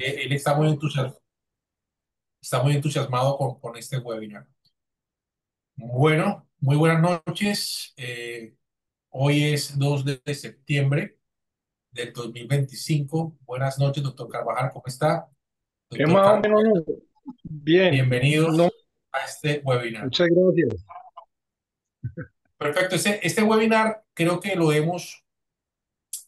Él está muy entusiasmado con este webinar. Bueno, muy buenas noches. Hoy es 2 de septiembre del 2025. Buenas noches, doctor Carvajal, ¿cómo está? ¿Qué Doctor más o menos? Carvajal, No? Bien, no, bienvenidos a este webinar. muchas gracias. Perfecto, este webinar creo que lo hemos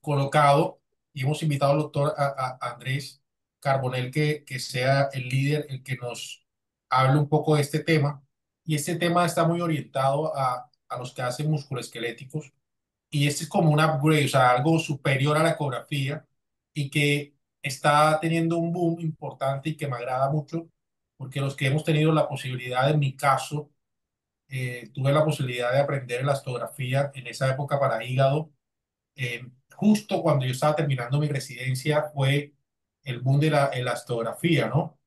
colocado y hemos invitado al doctor a Andrés Carbonell que sea el líder, el que nos hable un poco de este tema. Y este tema está muy orientado a los que hacen musculoesqueléticos. Y este es como un upgrade, o sea, algo superior a la ecografía y que está teniendo un boom importante y que me agrada mucho, porque los que hemos tenido la posibilidad, en mi caso, tuve la posibilidad de aprender elastografía en esa época para hígado. Justo cuando yo estaba terminando mi residencia fue el boom de la elastografía, ¿no?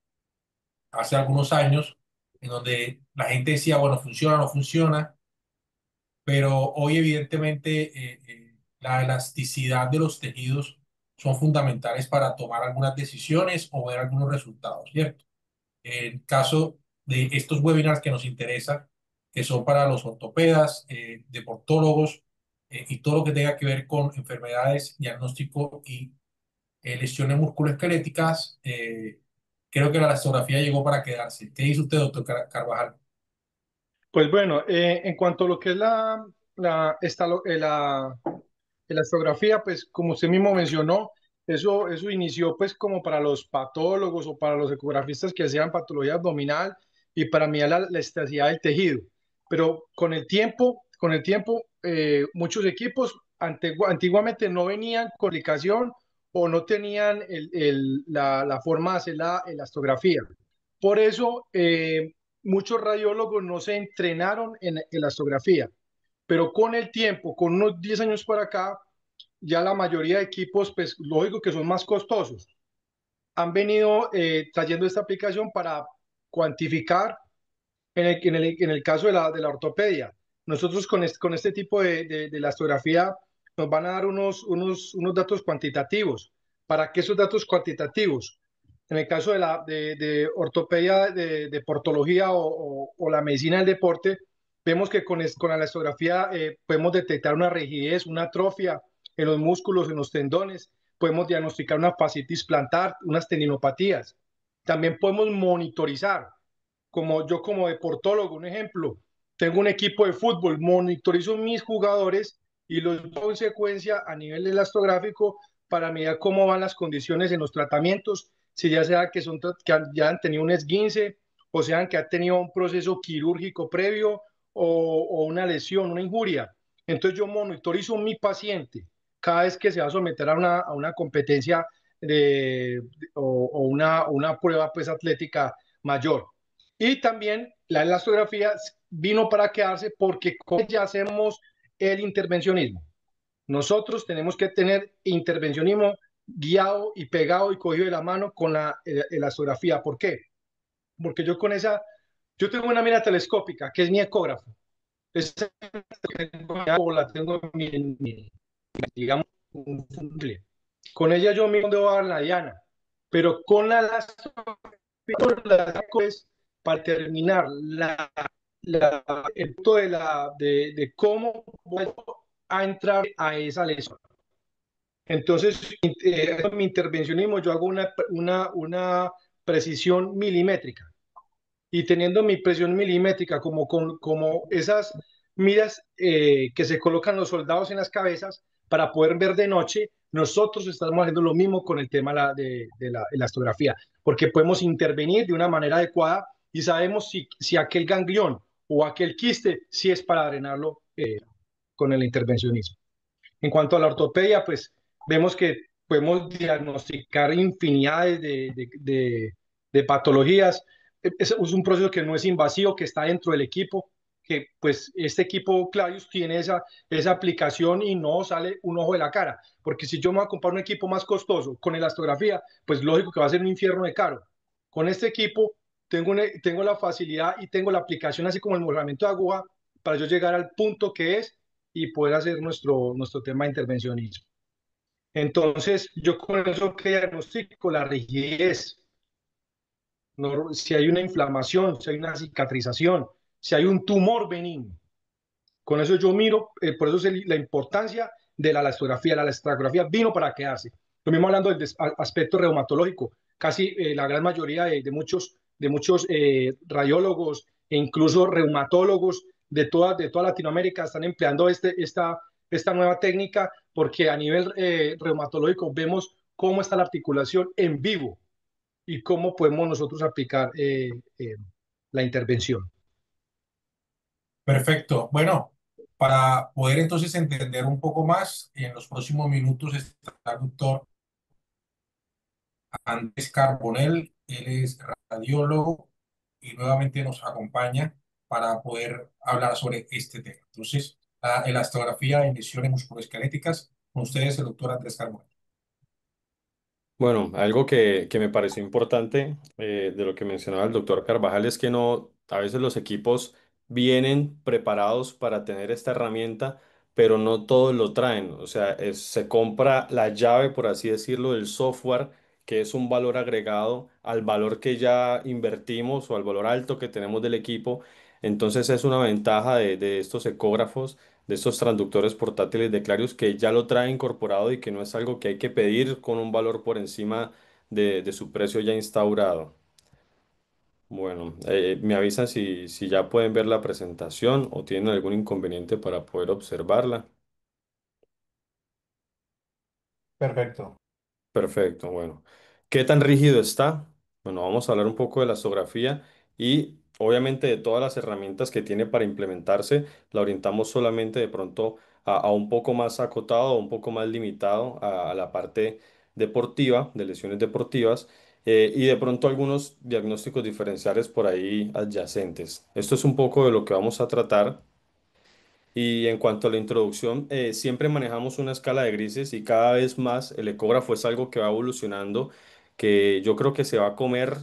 Hace algunos años, en donde la gente decía, bueno, funciona, no funciona, pero hoy evidentemente la elasticidad de los tejidos son fundamentales para tomar algunas decisiones o ver algunos resultados, ¿cierto? En caso de estos webinars que nos interesan, que son para los ortopedas, deportólogos y todo lo que tenga que ver con enfermedades, diagnóstico y lesiones musculoesqueléticas, creo que la elastografía llegó para quedarse. ¿Qué dice usted, doctor Carvajal? Pues bueno, en cuanto a lo que es la elastografía, pues como usted mismo mencionó, eso inició pues como para los patólogos o para los ecografistas que hacían patología abdominal y para mí la elasticidad del tejido. Pero con el tiempo, muchos equipos antiguamente no venían con indicación o no tenían la forma de hacer la elastografía. Por eso, muchos radiólogos no se entrenaron en elastografía, pero con el tiempo, con unos 10 años para acá, ya la mayoría de equipos, pues lógico que son más costosos, han venido trayendo esta aplicación para cuantificar en el caso de la ortopedia. Nosotros con este tipo de elastografía nos van a dar unos datos cuantitativos. ¿Para qué esos datos cuantitativos? En el caso de ortopedia, de portología o la medicina del deporte, vemos que con la elastografía podemos detectar una rigidez, una atrofia en los músculos, en los tendones, podemos diagnosticar una fascitis plantar, unas tendinopatías. También podemos monitorizar como yo como deportólogo, un ejemplo, tengo un equipo de fútbol, monitorizo mis jugadores y los veo en secuencia a nivel elastográfico para mirar cómo van las condiciones en los tratamientos, si ya sea ya han tenido un esguince o sean que han tenido un proceso quirúrgico previo o una lesión, una injuria. Entonces yo monitorizo a mi paciente cada vez que se va a someter a una competencia o una prueba pues atlética mayor. Y también la elastografía vino para quedarse porque con ella hacemos el intervencionismo. Nosotros tenemos que tener intervencionismo guiado y pegado y cogido de la mano con la elastografía. ¿Por qué? Porque yo tengo una mira telescópica que es mi ecógrafo. Esa la tengo digamos, con ella yo miro dónde va la diana, pero con la elastografía es para terminar el punto de cómo voy a entrar a esa lesión. Entonces, mi intervencionismo, yo hago una precisión milimétrica y teniendo mi presión milimétrica como esas miras que se colocan los soldados en las cabezas para poder ver de noche, nosotros estamos haciendo lo mismo con el tema de la elastografía, porque podemos intervenir de una manera adecuada y sabemos si aquel ganglión o aquel quiste, si es para drenarlo con el intervencionismo. En cuanto a la ortopedia, pues vemos que podemos diagnosticar infinidades de patologías. Es un proceso que no es invasivo, que está dentro del equipo, que pues este equipo Clarius tiene esa aplicación y no sale un ojo de la cara, porque si yo me voy a comprar un equipo más costoso con elastografía, pues lógico que va a ser un infierno de caro. Con este equipo tengo la facilidad y tengo la aplicación así como el movimiento de aguja para yo llegar al punto que es y poder hacer nuestro tema de intervencionismo. Entonces, yo con eso que diagnostico la rigidez, si hay una inflamación, si hay una cicatrización, si hay un tumor benigno. Con eso yo miro, por eso es la importancia de la elastografía. La elastografía vino para quedarse. Lo mismo hablando del aspecto reumatológico. Casi la gran mayoría de muchos radiólogos e incluso reumatólogos de toda Latinoamérica están empleando esta nueva técnica porque a nivel reumatológico vemos cómo está la articulación en vivo y cómo podemos nosotros aplicar la intervención. Perfecto. Bueno, para poder entonces entender un poco más, en los próximos minutos está el doctor Andrés Carbonell. Él es radiólogo y nuevamente nos acompaña para poder hablar sobre este tema. Entonces, la elastografía en lesiones musculoesqueléticas, con ustedes el doctor Andrés Carbonell. Bueno, algo que me pareció importante de lo que mencionaba el doctor Carvajal es que no, a veces los equipos vienen preparados para tener esta herramienta, pero no todos lo traen. O sea, se compra la llave, por así decirlo, del software, que es un valor agregado al valor que ya invertimos o al valor alto que tenemos del equipo. Entonces es una ventaja de estos ecógrafos, de estos transductores portátiles de Clarius que ya lo trae incorporado y que no es algo que hay que pedir con un valor por encima de su precio ya instaurado. Bueno, me avisan si ya pueden ver la presentación o tienen algún inconveniente para poder observarla. Perfecto. Perfecto, bueno. ¿Qué tan rígido está? Bueno, vamos a hablar un poco de la astografía y obviamente de todas las herramientas que tiene para implementarse, la orientamos solamente de pronto a un poco más acotado, un poco más limitado a la parte deportiva, de lesiones deportivas, y de pronto algunos diagnósticos diferenciales por ahí adyacentes. Esto es un poco de lo que vamos a tratar. Y en cuanto a la introducción, siempre manejamos una escala de grises y cada vez más el ecógrafo es algo que va evolucionando, que yo creo que se va a comer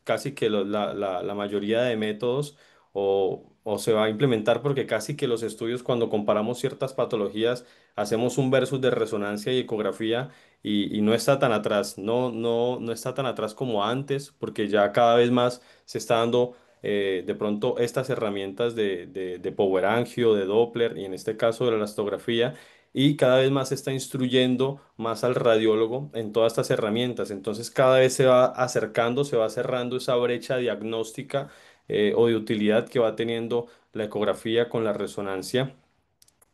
casi que la mayoría de métodos o se va a implementar porque casi que los estudios cuando comparamos ciertas patologías hacemos un versus de resonancia y ecografía y no está tan atrás, no está tan atrás como antes porque ya cada vez más se está dando de pronto estas herramientas de Power Angio, de Doppler y en este caso de la elastografía y cada vez más se está instruyendo más al radiólogo en todas estas herramientas. Entonces cada vez se va acercando, se va cerrando esa brecha diagnóstica o de utilidad que va teniendo la ecografía con la resonancia.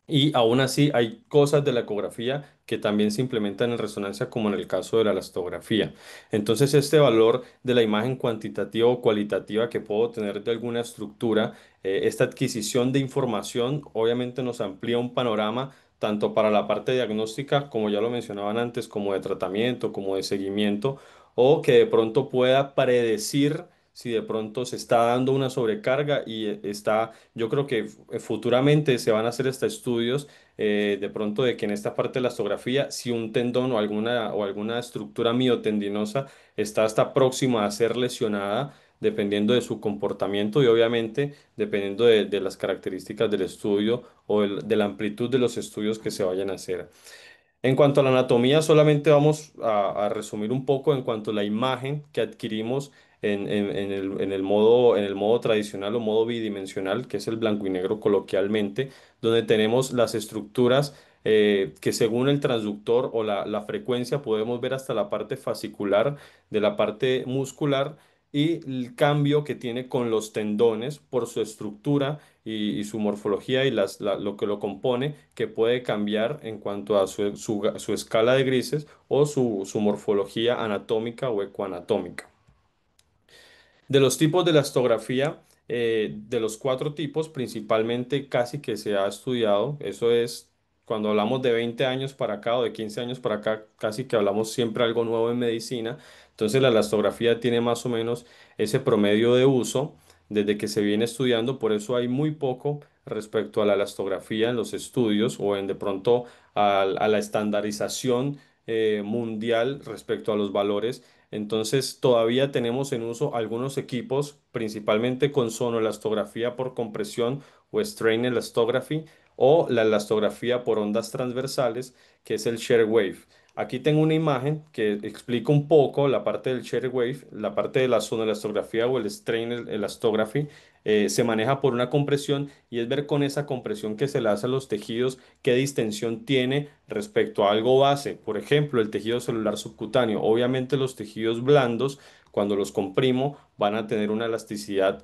Y aún así hay cosas de la ecografía que también se implementan en resonancia, como en el caso de la elastografía. Entonces, este valor de la imagen cuantitativa o cualitativa que puedo tener de alguna estructura, esta adquisición de información, obviamente nos amplía un panorama tanto para la parte diagnóstica, como ya lo mencionaban antes, como de tratamiento, como de seguimiento, o que de pronto pueda predecir si de pronto se está dando una sobrecarga y está yo creo que futuramente se van a hacer estos estudios de pronto de que en esta parte de la astografía, si un tendón o alguna estructura miotendinosa está hasta próxima a ser lesionada, dependiendo de su comportamiento y obviamente dependiendo de las características del estudio o de la amplitud de los estudios que se vayan a hacer. En cuanto a la anatomía, solamente vamos a resumir un poco en cuanto a la imagen que adquirimos en el modo tradicional o modo bidimensional, que es el blanco y negro coloquialmente, donde tenemos las estructuras que según el transductor o la frecuencia podemos ver hasta la parte fascicular de la parte muscular y el cambio que tiene con los tendones por su estructura y su morfología y lo que lo compone, que puede cambiar en cuanto a su escala de grises o su morfología anatómica o ecoanatómica. De los tipos de elastografía, de los cuatro tipos, principalmente casi que se ha estudiado, eso es cuando hablamos de 20 años para acá o de 15 años para acá, casi que hablamos siempre algo nuevo en medicina. Entonces la elastografía tiene más o menos ese promedio de uso desde que se viene estudiando, por eso hay muy poco respecto a la elastografía en los estudios o en de pronto a la estandarización mundial respecto a los valores. Entonces, todavía tenemos en uso algunos equipos, principalmente con sonoelastografía por compresión o strain elastography o la elastografía por ondas transversales, que es el share wave. Aquí tengo una imagen que explica un poco la parte del shear wave, la parte de la sonelastografía o el strain elastography. Se maneja por una compresión y es ver con esa compresión que se le hace a los tejidos qué distensión tiene respecto a algo base. Por ejemplo, el tejido celular subcutáneo. Obviamente los tejidos blandos, cuando los comprimo, van a tener una elasticidad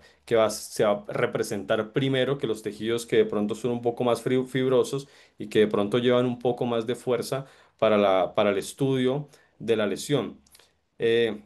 se va a representar primero que los tejidos que de pronto son un poco más fibrosos y que de pronto llevan un poco más de fuerza para el estudio de la lesión. Eh,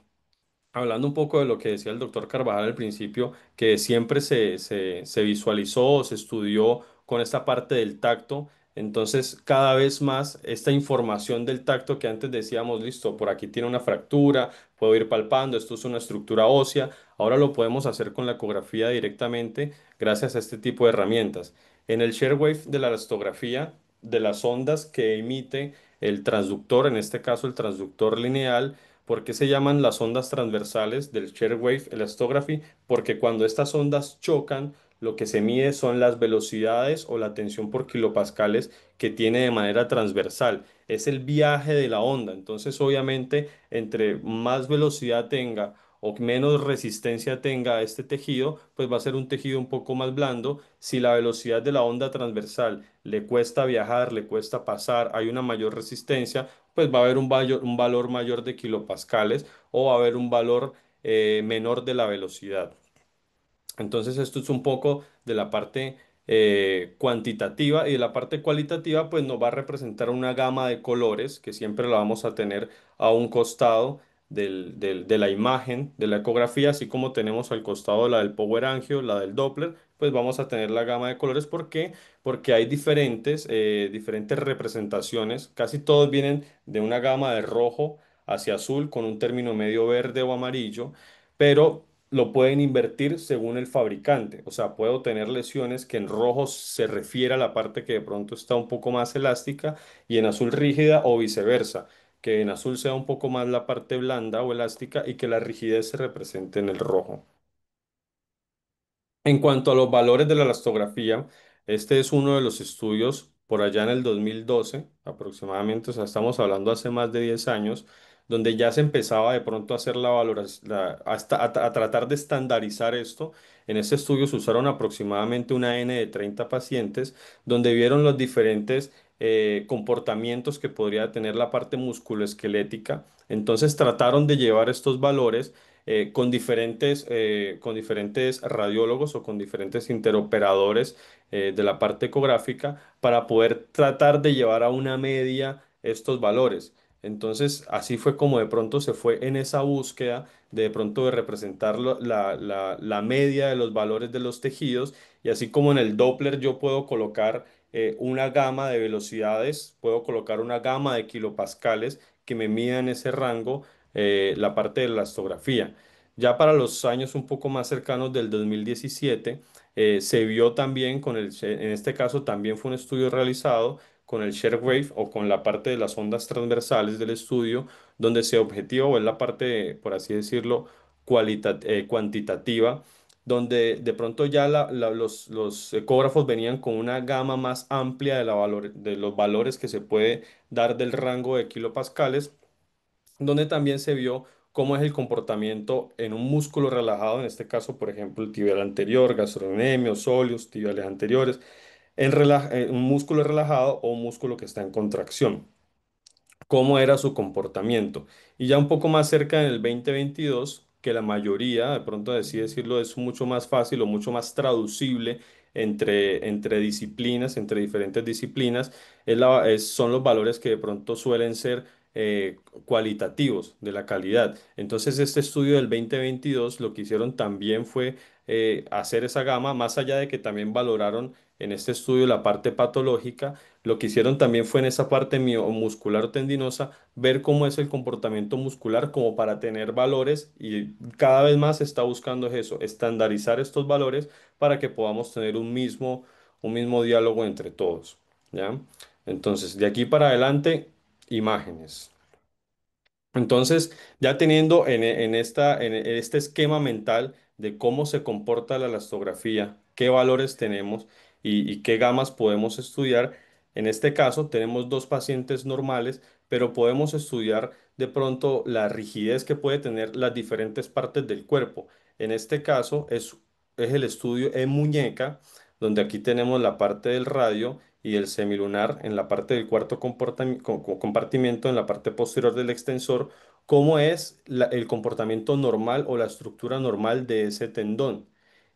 Hablando un poco de lo que decía el doctor Carvajal al principio, que siempre se visualizó o se estudió con esta parte del tacto, entonces cada vez más esta información del tacto que antes decíamos, listo, por aquí tiene una fractura, puedo ir palpando, esto es una estructura ósea, ahora lo podemos hacer con la ecografía directamente gracias a este tipo de herramientas. En el share wave de la elastografía, de las ondas que emite el transductor, en este caso el transductor lineal, ¿por qué se llaman las ondas transversales del shear wave elastography? Porque cuando estas ondas chocan, lo que se mide son las velocidades o la tensión por kilopascales que tiene de manera transversal. Es el viaje de la onda. Entonces, obviamente, entre más velocidad tenga o menos resistencia tenga este tejido, pues va a ser un tejido un poco más blando. Si la velocidad de la onda transversal le cuesta viajar, le cuesta pasar, hay una mayor resistencia, pues va a haber un valor mayor de kilopascales o va a haber un valor menor de la velocidad. Entonces esto es un poco de la parte cuantitativa y de la parte cualitativa pues nos va a representar una gama de colores que siempre la vamos a tener a un costado de la imagen de la ecografía, así como tenemos al costado la del Power Angio, la del Doppler, pues vamos a tener la gama de colores. ¿Por qué? Porque hay diferentes representaciones, casi todos vienen de una gama de rojo hacia azul con un término medio verde o amarillo, pero lo pueden invertir según el fabricante. O sea, puedo tener lesiones que en rojo se refiere a la parte que de pronto está un poco más elástica y en azul rígida o viceversa, que en azul sea un poco más la parte blanda o elástica y que la rigidez se represente en el rojo. En cuanto a los valores de la elastografía, este es uno de los estudios por allá en el 2012 aproximadamente, o sea, estamos hablando hace más de 10 años, donde ya se empezaba de pronto a hacer la valoración, a tratar de estandarizar esto. En este estudio se usaron aproximadamente una N de 30 pacientes, donde vieron los diferentes comportamientos que podría tener la parte musculoesquelética. Entonces trataron de llevar estos valores con diferentes radiólogos o con diferentes interoperadores de la parte ecográfica para poder tratar de llevar a una media estos valores. Entonces, así fue como de pronto se fue en esa búsqueda de pronto de representar la media de los valores de los tejidos y así como en el Doppler yo puedo colocar una gama de velocidades, puedo colocar una gama de kilopascales que me midan ese rango, la parte de la elastografía. Ya para los años un poco más cercanos del 2017, se vio también en este caso también fue un estudio realizado con el share wave o con la parte de las ondas transversales del estudio, donde se objetivó es la parte, por así decirlo, cuantitativa, donde de pronto ya los ecógrafos venían con una gama más amplia de los valores que se puede dar del rango de kilopascales, donde también se vio cómo es el comportamiento en un músculo relajado, en este caso, por ejemplo, el tibial anterior, gastrocnemios, soleus, tibiales anteriores, un músculo relajado o un músculo que está en contracción, cómo era su comportamiento. Y ya un poco más cerca en el 2022, que la mayoría, de pronto así decirlo, es mucho más fácil o mucho más traducible entre disciplinas, entre diferentes disciplinas, son los valores que de pronto suelen ser cualitativos de la calidad. Entonces, este estudio del 2022 lo que hicieron también fue hacer esa gama, más allá de que también valoraron en este estudio la parte patológica, lo que hicieron también fue en esa parte muscular o tendinosa, ver cómo es el comportamiento muscular como para tener valores y cada vez más se está buscando eso, estandarizar estos valores para que podamos tener un mismo diálogo entre todos, ¿ya? Entonces, de aquí para adelante, imágenes. Entonces, ya teniendo en este esquema mental de cómo se comporta la elastografía, qué valores tenemos y qué gamas podemos estudiar, en este caso tenemos dos pacientes normales, pero podemos estudiar de pronto la rigidez que puede tener las diferentes partes del cuerpo. En este caso es el estudio en muñeca, donde aquí tenemos la parte del radio y el semilunar en la parte del cuarto compartimiento, en la parte posterior del extensor, cómo es el comportamiento normal o la estructura normal de ese tendón.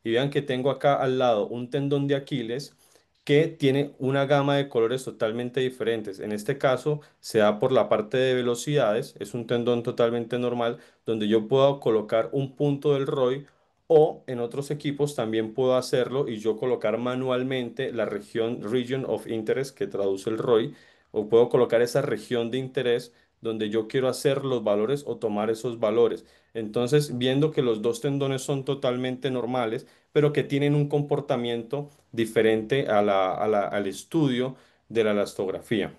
Y vean que tengo acá al lado un tendón de Aquiles que tiene una gama de colores totalmente diferentes. En este caso se da por la parte de velocidades, es un tendón totalmente normal donde yo puedo colocar un punto del ROI o en otros equipos también puedo hacerlo y yo colocar manualmente la región Region of Interest que traduce el ROI o puedo colocar esa región de interés donde yo quiero hacer los valores o tomar esos valores. Entonces, viendo que los dos tendones son totalmente normales, pero que tienen un comportamiento diferente al estudio de la elastografía.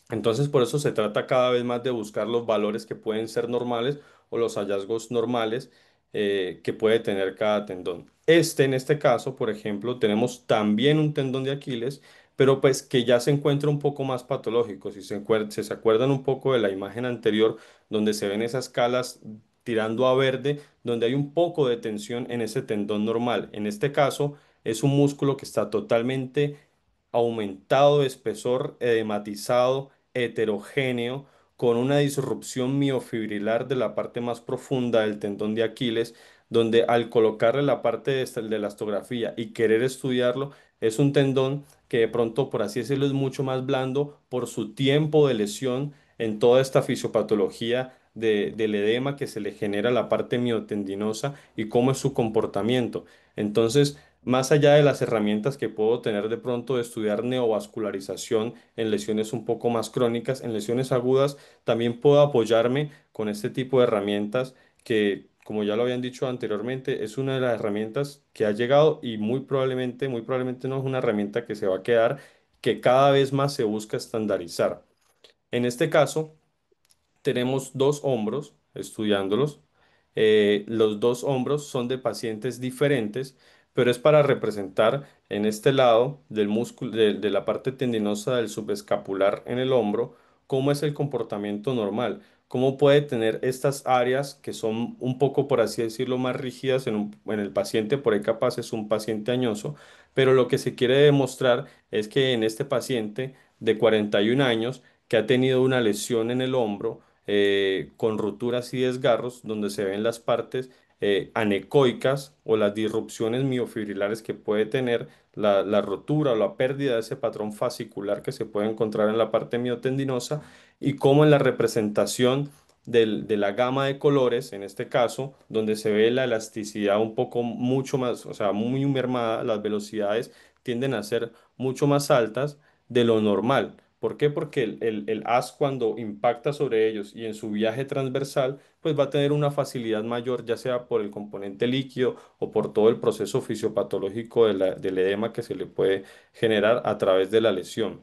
Entonces, por eso se trata cada vez más de buscar los valores que pueden ser normales o los hallazgos normales que puede tener cada tendón. En este caso, por ejemplo, tenemos también un tendón de Aquiles, pero pues que ya se encuentra un poco más patológico. Si se acuerdan un poco de la imagen anterior, donde se ven esas calas tirando a verde, donde hay un poco de tensión en ese tendón normal. En este caso, es un músculo que está totalmente aumentado de espesor, edematizado, heterogéneo, con una disrupción miofibrilar de la parte más profunda del tendón de Aquiles, donde al colocarle la parte de la elastografía y querer estudiarlo, es un tendón que de pronto, por así decirlo, es mucho más blando por su tiempo de lesión en toda esta fisiopatología del edema que se le genera a la parte miotendinosa y cómo es su comportamiento. Entonces, más allá de las herramientas que puedo tener de pronto de estudiar neovascularización en lesiones un poco más crónicas, en lesiones agudas, también puedo apoyarme con este tipo de herramientas que, como ya lo habían dicho anteriormente, es una de las herramientas que ha llegado y muy probablemente no es una herramienta que se va a quedar, que cada vez más se busca estandarizar. En este caso, tenemos dos hombros estudiándolos. Los dos hombros son de pacientes diferentes, pero es para representar en este lado del músculo, de la parte tendinosa del subescapular en el hombro, cómo es el comportamiento normal, cómo puede tener estas áreas que son un poco, por así decirlo, más rígidas en el paciente, por ahí capaz es un paciente añoso, pero lo que se quiere demostrar es que en este paciente de 41 años, que ha tenido una lesión en el hombro, con rupturas y desgarros, donde se ven las partes anecoicas o las disrupciones miofibrilares que puede tener la rotura o la pérdida de ese patrón fascicular que se puede encontrar en la parte miotendinosa y cómo en la representación de la gama de colores, en este caso, donde se ve la elasticidad un poco mucho más, o sea, muy mermada, las velocidades tienden a ser mucho más altas de lo normal. ¿Por qué? Porque el haz cuando impacta sobre ellos y en su viaje transversal, pues va a tener una facilidad mayor, ya sea por el componente líquido o por todo el proceso fisiopatológico del edema que se le puede generar a través de la lesión.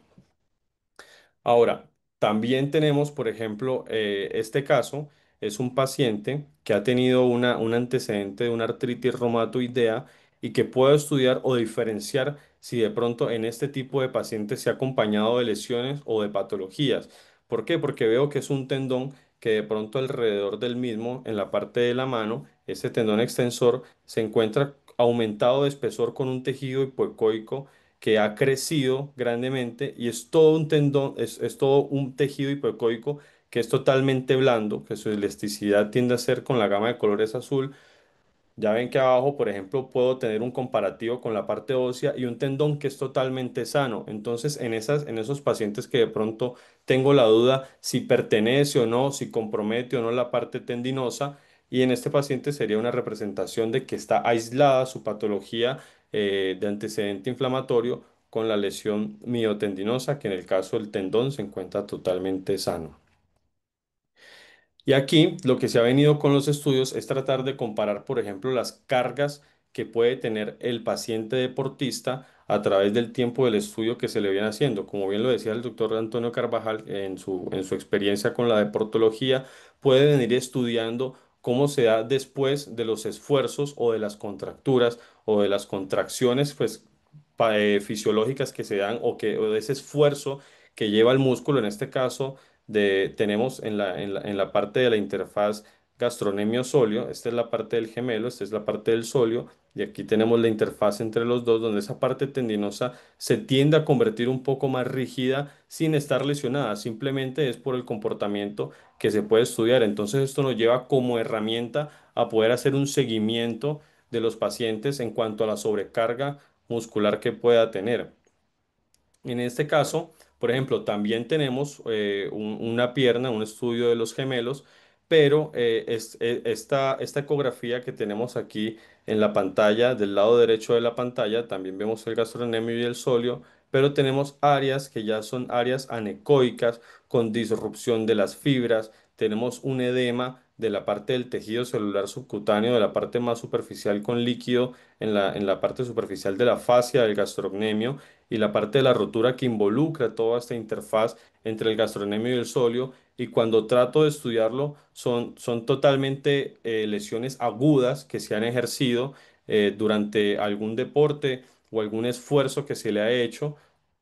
Ahora, también tenemos, por ejemplo, este caso es un paciente que ha tenido un antecedente de una artritis reumatoidea y que puede estudiar o diferenciar si de pronto en este tipo de pacientes se ha acompañado de lesiones o de patologías. ¿Por qué? Porque veo que es un tendón que de pronto alrededor del mismo, en la parte de la mano, ese tendón extensor se encuentra aumentado de espesor con un tejido hipoecoico que ha crecido grandemente y es todo un tendón, es todo un tejido hipoecoico que es totalmente blando, que su elasticidad tiende a ser con la gama de colores azul. Ya ven que abajo, por ejemplo, puedo tener un comparativo con la parte ósea y un tendón que es totalmente sano. Entonces, en esos pacientes que de pronto tengo la duda si pertenece o no, si compromete o no la parte tendinosa, y en este paciente sería una representación de que está aislada su patología de antecedente inflamatorio con la lesión miotendinosa, que en el caso del tendón se encuentra totalmente sano. Y aquí lo que se ha venido con los estudios es tratar de comparar, por ejemplo, las cargas que puede tener el paciente deportista a través del tiempo del estudio que se le viene haciendo. Como bien lo decía el doctor Antonio Carvajal en su experiencia con la deportología, puede venir estudiando cómo se da después de los esfuerzos o de las contracturas o de las contracciones pues, fisiológicas que se dan o de ese esfuerzo que lleva el músculo, en este caso tenemos en la parte de la interfaz gastronemio-solio, esta es la parte del gemelo, esta es la parte del solio, y aquí tenemos la interfaz entre los dos, donde esa parte tendinosa se tiende a convertir un poco más rígida sin estar lesionada, simplemente es por el comportamiento que se puede estudiar. Entonces esto nos lleva como herramienta a poder hacer un seguimiento de los pacientes en cuanto a la sobrecarga muscular que pueda tener. En este caso, por ejemplo, también tenemos una pierna, un estudio de los gemelos, pero esta ecografía que tenemos aquí en la pantalla, del lado derecho de la pantalla, también vemos el gastrocnemio y el sóleo, pero tenemos áreas que ya son áreas anecoicas con disrupción de las fibras, tenemos un edema de la parte del tejido celular subcutáneo, de la parte más superficial con líquido en la parte superficial de la fascia del gastrocnemio y la parte de la rotura que involucra toda esta interfaz entre el gastrocnemio y el sóleo. Y cuando trato de estudiarlo, son totalmente lesiones agudas que se han ejercido durante algún deporte o algún esfuerzo que se le ha hecho.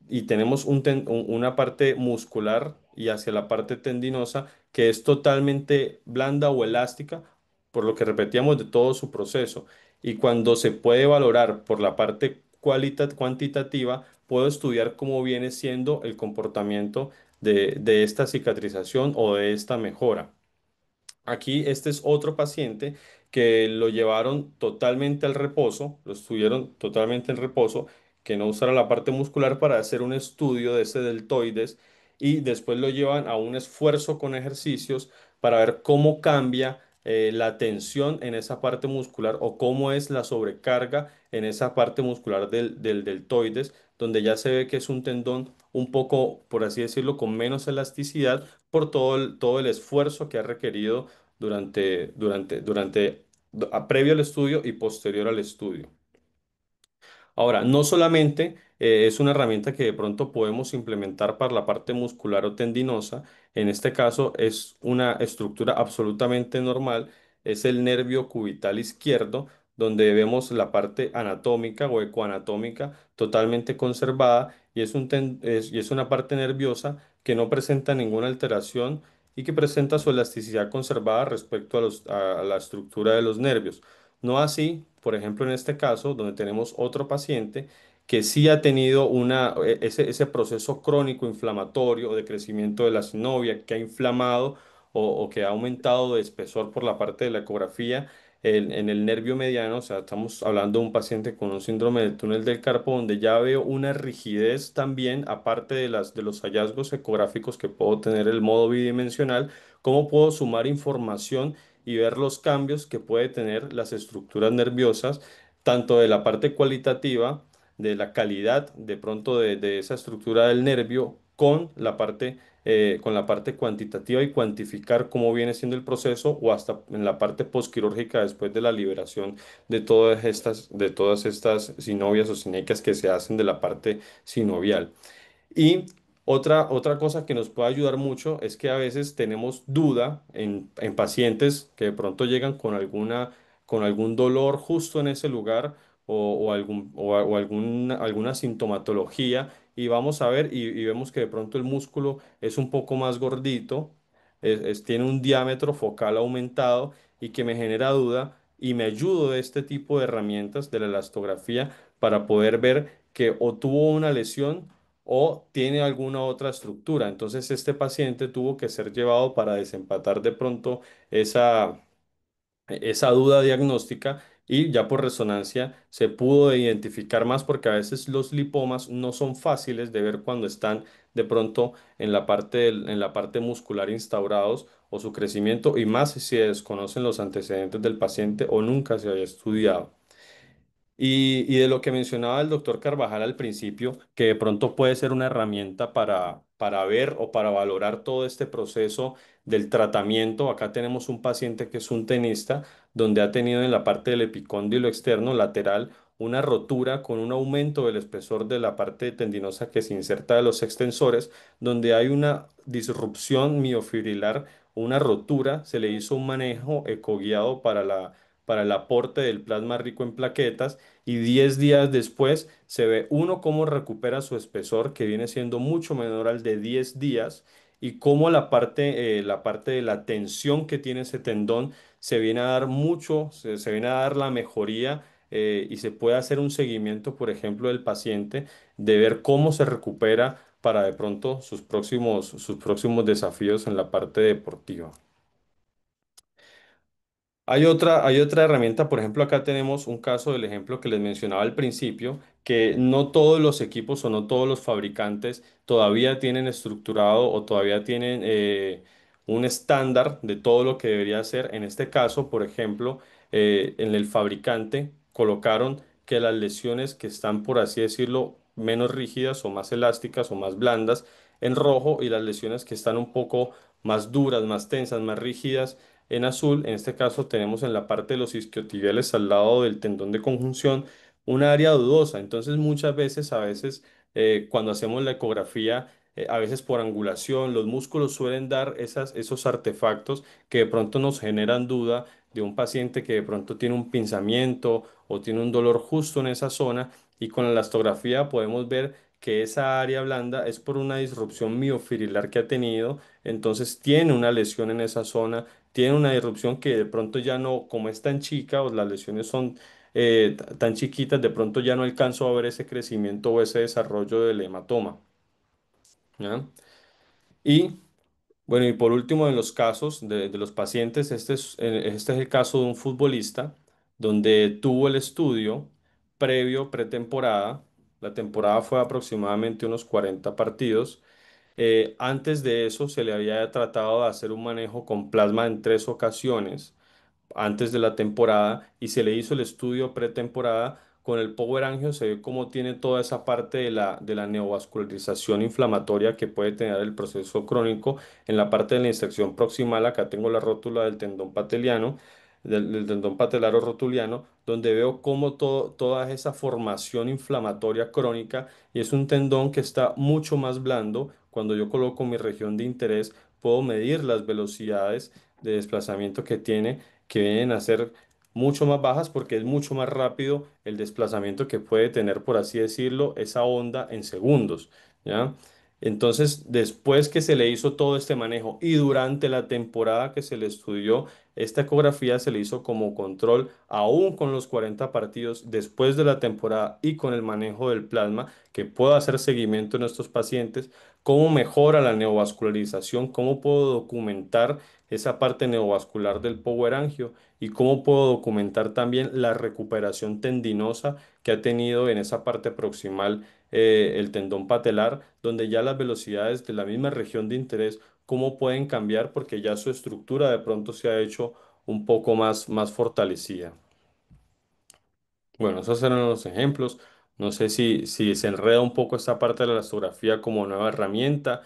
Y tenemos una parte muscular y hacia la parte tendinosa que es totalmente blanda o elástica, por lo que repetíamos de todo su proceso. Y cuando se puede valorar por la parte cuantitativa, puedo estudiar cómo viene siendo el comportamiento de esta cicatrización o de esta mejora. Aquí este es otro paciente que lo llevaron totalmente al reposo, lo estuvieron totalmente en reposo, que no usara la parte muscular para hacer un estudio de ese deltoides y después lo llevan a un esfuerzo con ejercicios para ver cómo cambia la tensión en esa parte muscular o cómo es la sobrecarga en esa parte muscular del deltoides, donde ya se ve que es un tendón un poco, por así decirlo, con menos elasticidad por todo el esfuerzo que ha requerido previo al estudio y posterior al estudio. Ahora, no solamente es una herramienta que de pronto podemos implementar para la parte muscular o tendinosa, en este caso es una estructura absolutamente normal, es el nervio cubital izquierdo, donde vemos la parte anatómica o ecoanatómica totalmente conservada y y es una parte nerviosa que no presenta ninguna alteración y que presenta su elasticidad conservada respecto a la estructura de los nervios. No así, por ejemplo, en este caso, donde tenemos otro paciente que sí ha tenido ese proceso crónico inflamatorio de crecimiento de la sinovia, que ha inflamado o que ha aumentado de espesor por la parte de la ecografía en el nervio mediano. O sea, estamos hablando de un paciente con un síndrome del túnel del carpo, donde ya veo una rigidez también, aparte de los hallazgos ecográficos que puedo tener el modo bidimensional, cómo puedo sumar información y ver los cambios que puede tener las estructuras nerviosas, tanto de la parte cualitativa, de la calidad de pronto de esa estructura del nervio, con la parte cuantitativa y cuantificar cómo viene siendo el proceso o hasta en la parte posquirúrgica después de la liberación de todas estas sinovias o sinecas que se hacen de la parte sinovial. Y otra cosa que nos puede ayudar mucho es que a veces tenemos duda en pacientes que de pronto llegan con algún dolor justo en ese lugar o alguna sintomatología y vamos a ver y vemos que de pronto el músculo es un poco más gordito, tiene un diámetro focal aumentado y que me genera duda y me ayudo de este tipo de herramientas de la elastografía para poder ver que o tuvo una lesión o tiene alguna otra estructura. Entonces, este paciente tuvo que ser llevado para desempatar de pronto esa, esa duda diagnóstica y ya por resonancia se pudo identificar más porque a veces los lipomas no son fáciles de ver cuando están de pronto en la en la parte muscular instaurados o su crecimiento y más si se desconocen los antecedentes del paciente o nunca se haya estudiado. Y de lo que mencionaba el doctor Carvajal al principio, que de pronto puede ser una herramienta para ver o para valorar todo este proceso del tratamiento. Acá tenemos un paciente que es un tenista, donde ha tenido en la parte del epicóndilo externo lateral una rotura con un aumento del espesor de la parte tendinosa que se inserta de los extensores, donde hay una disrupción miofibrilar, una rotura. Se le hizo un manejo ecoguiado para el aporte del plasma rico en plaquetas y 10 días después se ve uno cómo recupera su espesor que viene siendo mucho menor al de 10 días y cómo la parte de la tensión que tiene ese tendón se viene a dar mucho, se viene a dar la mejoría y se puede hacer un seguimiento, por ejemplo, del paciente, de ver cómo se recupera para de pronto sus próximos desafíos en la parte deportiva. Hay otra herramienta, por ejemplo, acá tenemos un caso del ejemplo que les mencionaba al principio, que no todos los equipos o no todos los fabricantes todavía tienen estructurado o todavía tienen un estándar de todo lo que debería hacer. En este caso, por ejemplo, en el fabricante colocaron que las lesiones que están, por así decirlo, menos rígidas o más elásticas o más blandas en rojo y las lesiones que están un poco más duras, más tensas, más rígidas en azul. En este caso tenemos en la parte de los isquiotibiales al lado del tendón de conjunción un área dudosa. Entonces muchas veces, cuando hacemos la ecografía, a veces por angulación, los músculos suelen dar esos artefactos que de pronto nos generan duda de un paciente que de pronto tiene un pinzamiento o tiene un dolor justo en esa zona y con la elastografía podemos ver que esa área blanda es por una disrupción miofibrillar que ha tenido, entonces tiene una lesión en esa zona, tiene una disrupción que de pronto ya no, como es tan chica o las lesiones son tan chiquitas, de pronto ya no alcanzo a ver ese crecimiento o ese desarrollo del hematoma. ¿Ya? Y bueno, y por último, en los casos de los pacientes, este es el caso de un futbolista donde tuvo el estudio previo, pretemporada. La temporada fue aproximadamente unos 40 partidos. Antes de eso se le había tratado de hacer un manejo con plasma en 3 ocasiones antes de la temporada y se le hizo el estudio pretemporada. Con el Power Angio se ve cómo tiene toda esa parte de la neovascularización inflamatoria que puede tener el proceso crónico en la parte de la inserción proximal. Acá tengo la rótula del tendón pateliano, del tendón patelaro rotuliano, donde veo cómo toda esa formación inflamatoria crónica y es un tendón que está mucho más blando. Cuando yo coloco mi región de interés, puedo medir las velocidades de desplazamiento que tiene que vienen a ser mucho más bajas porque es mucho más rápido el desplazamiento que puede tener, por así decirlo, esa onda en segundos, ¿ya? Entonces, después que se le hizo todo este manejo y durante la temporada que se le estudió, esta ecografía se le hizo como control, aún con los 40 partidos después de la temporada y con el manejo del plasma, que puedo hacer seguimiento en estos pacientes, cómo mejora la neovascularización, cómo puedo documentar esa parte neovascular del power angio y cómo puedo documentar también la recuperación tendinosa que ha tenido en esa parte proximal el tendón patelar, donde ya las velocidades de la misma región de interés, cómo pueden cambiar porque ya su estructura de pronto se ha hecho un poco más fortalecida. Bueno, esos eran los ejemplos. No sé si se enreda un poco esta parte de la elastografía como nueva herramienta.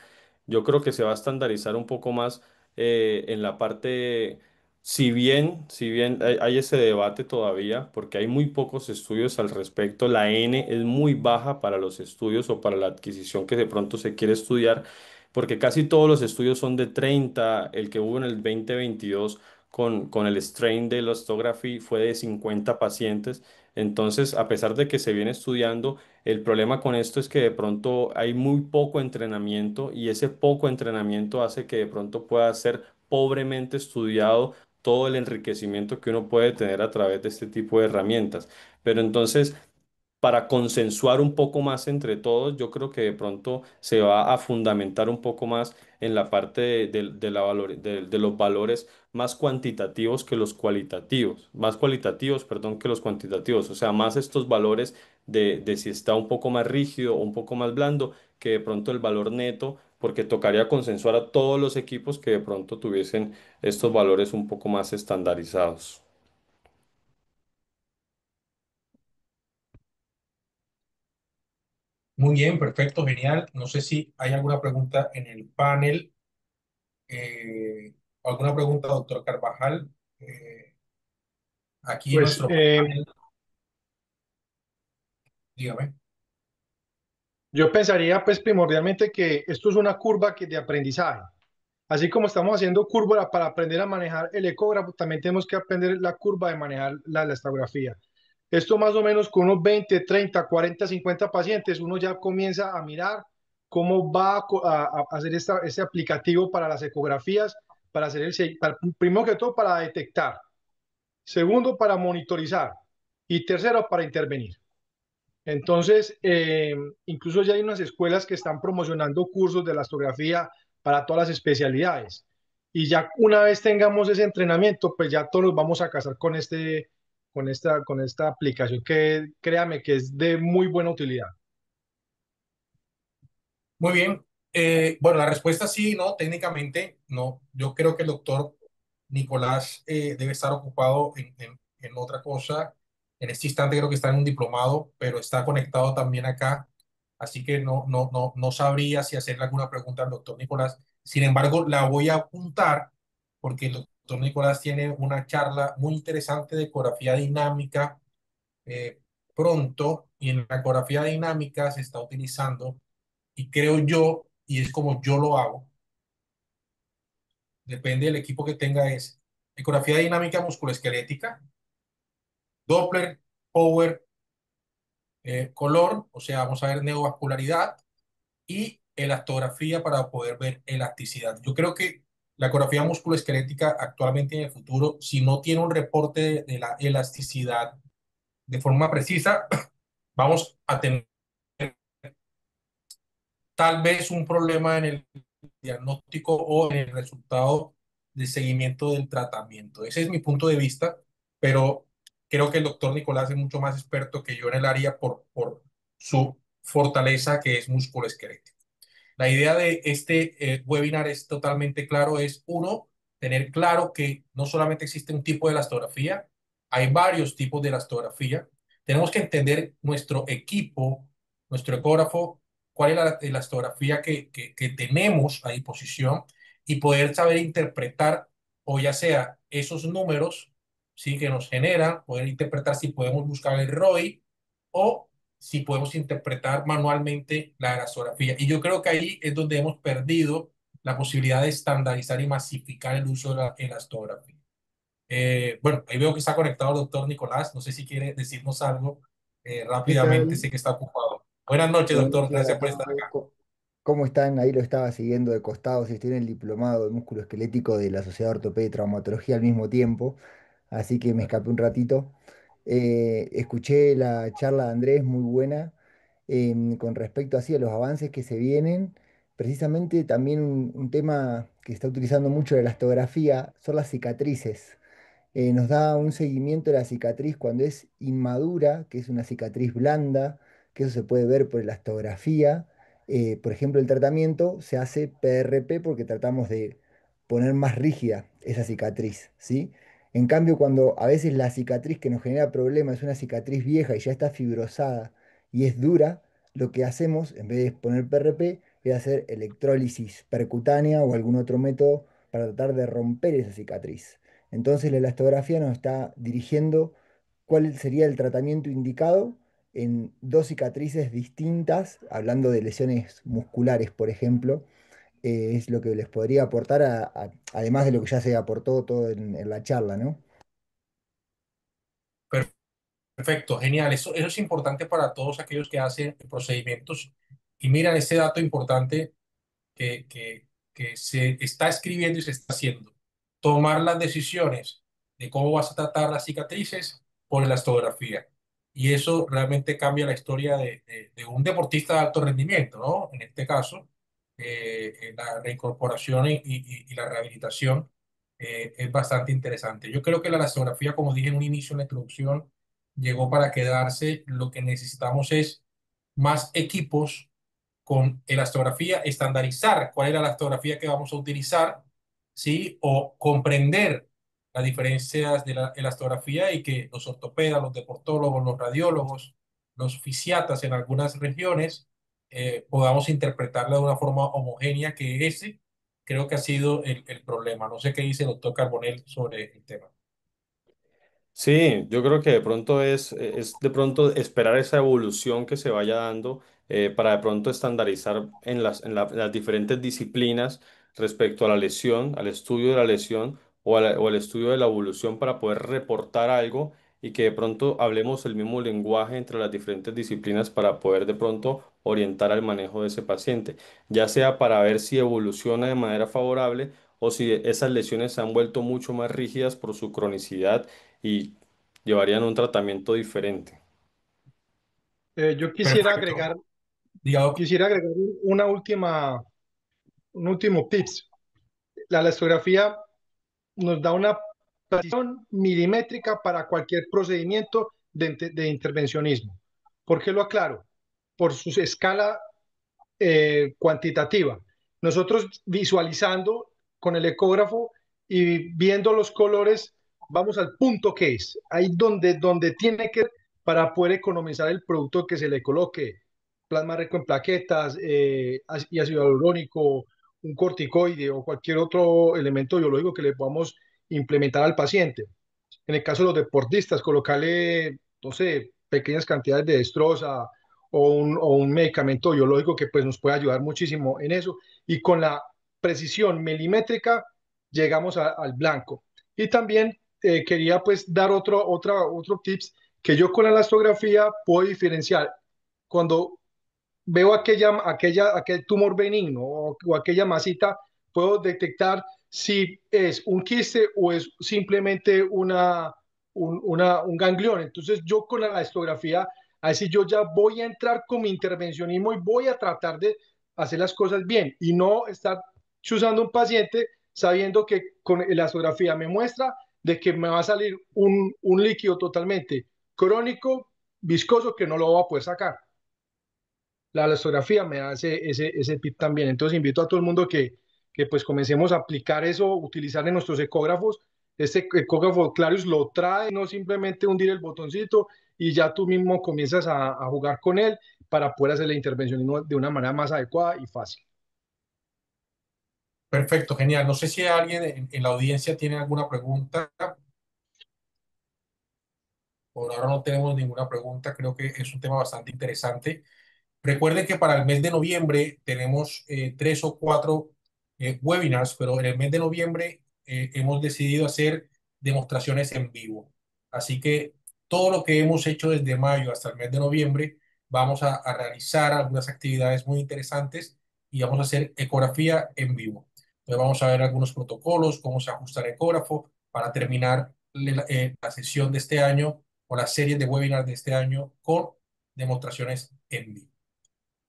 Yo creo que se va a estandarizar un poco más en la parte, si bien hay ese debate todavía, porque hay muy pocos estudios al respecto, la N es muy baja para los estudios o para la adquisición que de pronto se quiere estudiar, porque casi todos los estudios son de 30. El que hubo en el 2022 con el strain de elastography fue de 50 pacientes. Entonces, a pesar de que se viene estudiando, el problema con esto es que de pronto hay muy poco entrenamiento y ese poco entrenamiento hace que de pronto pueda ser pobremente estudiado todo el enriquecimiento que uno puede tener a través de este tipo de herramientas. Pero entonces, para consensuar un poco más entre todos, yo creo que de pronto se va a fundamentar un poco más en la parte de los valores más cuantitativos que los cualitativos, más cualitativos, perdón, que los cuantitativos, o sea, más estos valores de si está un poco más rígido o un poco más blando que de pronto el valor neto, porque tocaría consensuar a todos los equipos que de pronto tuviesen estos valores un poco más estandarizados. Muy bien, perfecto, genial. No sé si hay alguna pregunta en el panel, o alguna pregunta, doctor Carvajal. Aquí en Pues nuestro panel, dígame. yo pensaría pues primordialmente que esto es una curva de aprendizaje. Así como estamos haciendo curva para aprender a manejar el ecógrafo, también tenemos que aprender la curva de manejar la elastografía. Esto más o menos con unos 20, 30, 40, 50 pacientes, uno ya comienza a mirar cómo va a hacer este aplicativo para las ecografías, para hacer primero que todo para detectar, segundo para monitorizar y tercero para intervenir. Entonces, incluso ya hay unas escuelas que están promocionando cursos de elastografía para todas las especialidades. Y ya una vez tengamos ese entrenamiento, pues ya todos nos vamos a casar con esta aplicación que créame que es de muy buena utilidad. Muy bien. Bueno, la respuesta sí, no, técnicamente no. Yo creo que el doctor Nicolás debe estar ocupado en otra cosa. En este instante creo que está en un diplomado, pero está conectado también acá. Así que no sabría si hacerle alguna pregunta al doctor Nicolás. Sin embargo, la voy a apuntar porque el doctor Nicolás tiene una charla muy interesante de ecografía dinámica eh, pronto, y en la ecografía dinámica se está utilizando, y creo yo, y es como yo lo hago, depende del equipo que tenga, es ecografía dinámica musculoesquelética, Doppler, Power, color, o sea, vamos a ver neovascularidad y elastografía para poder ver elasticidad. Yo creo que la ecografía musculoesquelética actualmente y en el futuro, si no tiene un reporte de la elasticidad de forma precisa, vamos a tener tal vez un problema en el diagnóstico o en el resultado de seguimiento del tratamiento. Ese es mi punto de vista, pero creo que el doctor Nicolás es mucho más experto que yo en el área por su fortaleza que es musculoesquelética. La idea de este webinar es totalmente claro, es uno, tener claro que no solamente existe un tipo de elastografía, hay varios tipos de elastografía. Tenemos que entender nuestro equipo, nuestro ecógrafo, cuál es la elastografía que tenemos a disposición y poder saber interpretar, o ya sea esos números, ¿sí? Que nos generan, poder interpretar si podemos buscar el ROI o si podemos interpretar manualmente la elastografía. Y yo creo que ahí es donde hemos perdido la posibilidad de estandarizar y masificar el uso de la elastografía. Bueno, ahí veo que está conectado el doctor Nicolás. No sé si quiere decirnos algo ¿Qué rápidamente. tal? Sé que está ocupado. Buenas noches, Buenas doctor. noches Gracias a por estar todos. acá. ¿Cómo están? Ahí lo estaba siguiendo de costado. Si estoy en el diplomado de músculo esquelético de la Sociedad de Ortopedia y Traumatología al mismo tiempo, así que me escapé un ratito. Escuché la charla de Andrés, muy buena, con respecto así a los avances que se vienen. Precisamente también un tema que está utilizando mucho la elastografía son las cicatrices. Nos da un seguimiento de la cicatriz cuando es inmadura, que es una cicatriz blanda, que eso se puede ver por elastografía. Por ejemplo, el tratamiento se hace PRP porque tratamos de poner más rígida esa cicatriz, ¿sí? En cambio, cuando a veces la cicatriz que nos genera problemas es una cicatriz vieja y ya está fibrosada y es dura, lo que hacemos, en vez de poner PRP, es hacer electrólisis percutánea o algún otro método para tratar de romper esa cicatriz. Entonces la elastografía nos está dirigiendo cuál sería el tratamiento indicado en dos cicatrices distintas, hablando de lesiones musculares, por ejemplo, es lo que les podría aportar, además de lo que ya se aportó todo en la charla, ¿no? Perfecto, genial. Eso es importante para todos aquellos que hacen procedimientos. Y miran este dato importante que se está escribiendo y se está haciendo. Tomar las decisiones de cómo vas a tratar las cicatrices por elastografía. Y eso realmente cambia la historia de un deportista de alto rendimiento, ¿no? En este caso, la reincorporación y la rehabilitación es bastante interesante. Yo creo que la elastografía, como dije en un inicio en la introducción, llegó para quedarse. Lo que necesitamos es más equipos con elastografía, estandarizar cuál es la elastografía que vamos a utilizar, ¿sí? O comprender las diferencias de la elastografía y que los ortopedas, los deportólogos, los radiólogos, los fisiatas en algunas regiones podamos interpretarla de una forma homogénea, que ese creo que ha sido el problema. No sé qué dice el doctor Carbonell sobre el tema. Sí, yo creo que de pronto es de pronto esperar esa evolución que se vaya dando para de pronto estandarizar en las diferentes disciplinas respecto a la lesión, al estudio de la lesión o al estudio de la evolución para poder reportar algo y que de pronto hablemos el mismo lenguaje entre las diferentes disciplinas para poder de pronto orientar al manejo de ese paciente, ya sea para ver si evoluciona de manera favorable o si esas lesiones se han vuelto mucho más rígidas por su cronicidad y llevarían a un tratamiento diferente. Yo Perfecto. Diga, doc. quisiera agregar un último tips. La elastografía nos da una precisión milimétrica para cualquier procedimiento de intervencionismo. ¿Por qué lo aclaro? Por su escala cuantitativa. Nosotros visualizando con el ecógrafo y viendo los colores, vamos al punto que es, ahí donde tiene que para poder economizar el producto que se le coloque, plasma rico en plaquetas y ácido hialurónico, un corticoide o cualquier otro elemento biológico que le podamos implementar al paciente. En el caso de los deportistas, colocarle, no sé, pequeñas cantidades de destroza o un medicamento biológico que pues nos puede ayudar muchísimo en eso. Y con la precisión milimétrica llegamos al blanco. Y también quería pues dar otro tips que yo con la elastografía puedo diferenciar cuando veo aquel tumor benigno o aquella masita, puedo detectar si es un quiste o es simplemente un ganglión. Entonces yo con la histografía, así yo ya voy a entrar con mi intervencionismo y voy a tratar de hacer las cosas bien y no estar chuzando un paciente sabiendo que con la histografía me muestra de que me va a salir un líquido totalmente crónico, viscoso, que no lo voy a poder sacar. La elastografía me hace ese tip también. Entonces invito a todo el mundo que pues comencemos a aplicar eso, utilizar en nuestros ecógrafos. Este ecógrafo Clarius lo trae, no simplemente hundir el botoncito y ya tú mismo comienzas a jugar con él para poder hacer la intervención de una manera más adecuada y fácil. Perfecto, genial. No sé si alguien en la audiencia tiene alguna pregunta. Por ahora no tenemos ninguna pregunta. Creo que es un tema bastante interesante. Recuerden que para el mes de noviembre tenemos tres o cuatro webinars, pero en el mes de noviembre hemos decidido hacer demostraciones en vivo. Así que todo lo que hemos hecho desde mayo hasta el mes de noviembre, vamos a realizar algunas actividades muy interesantes y vamos a hacer ecografía en vivo. Entonces vamos a ver algunos protocolos, cómo se ajusta el ecógrafo para terminar la sesión de este año o la serie de webinars de este año con demostraciones en vivo.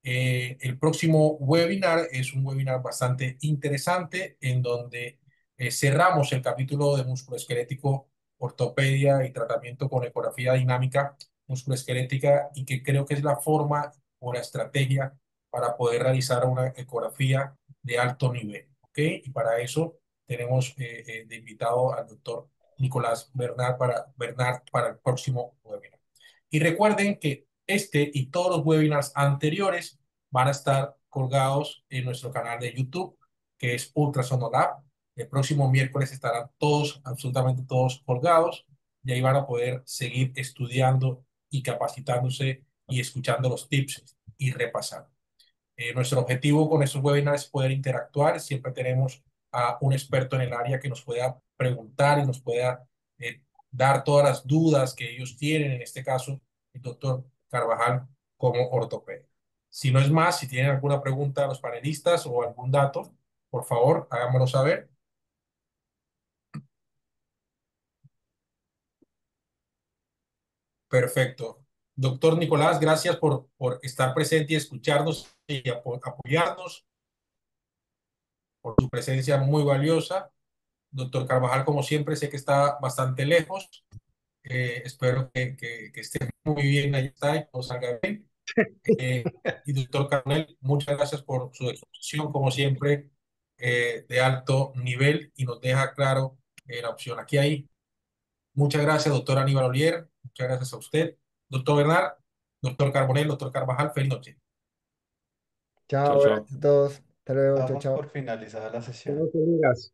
El próximo webinar es un webinar bastante interesante en donde cerramos el capítulo de musculoesquelético, ortopedia y tratamiento con ecografía dinámica musculoesquelética y que creo que es la forma o la estrategia para poder realizar una ecografía de alto nivel. ¿Ok? Y para eso tenemos de invitado al doctor Nicolás Bernard para el próximo webinar. Y recuerden que este y todos los webinars anteriores van a estar colgados en nuestro canal de YouTube, que es Ultrasonolab. El próximo miércoles estarán todos, absolutamente todos colgados, y ahí van a poder seguir estudiando y capacitándose y escuchando los tips y repasando. Nuestro objetivo con estos webinars es poder interactuar. Siempre tenemos a un experto en el área que nos pueda preguntar y nos pueda dar todas las dudas que ellos tienen, en este caso, el doctor Carvajal como ortopeda. Si no es más, si tienen alguna pregunta a los panelistas o algún dato, por favor, háganmelo saber. Perfecto. Doctor Nicolás, gracias por estar presente y escucharnos y apoyarnos, por su presencia muy valiosa. Doctor Carvajal, como siempre, sé que está bastante lejos. Espero que esté muy bien, ahí está, y todo salga bien. Y doctor Carnel, muchas gracias por su exposición, como siempre, de alto nivel y nos deja claro la opción. Aquí hay. Muchas gracias, doctor Aníbal Olier. Muchas gracias a usted. Doctor Bernard, doctor Carbonell, doctor Carvajal, feliz noche. Chao, Chao, chao. gracias a todos. Hasta luego, chao, Damos chao. por finalizada la sesión. Tengo colegas.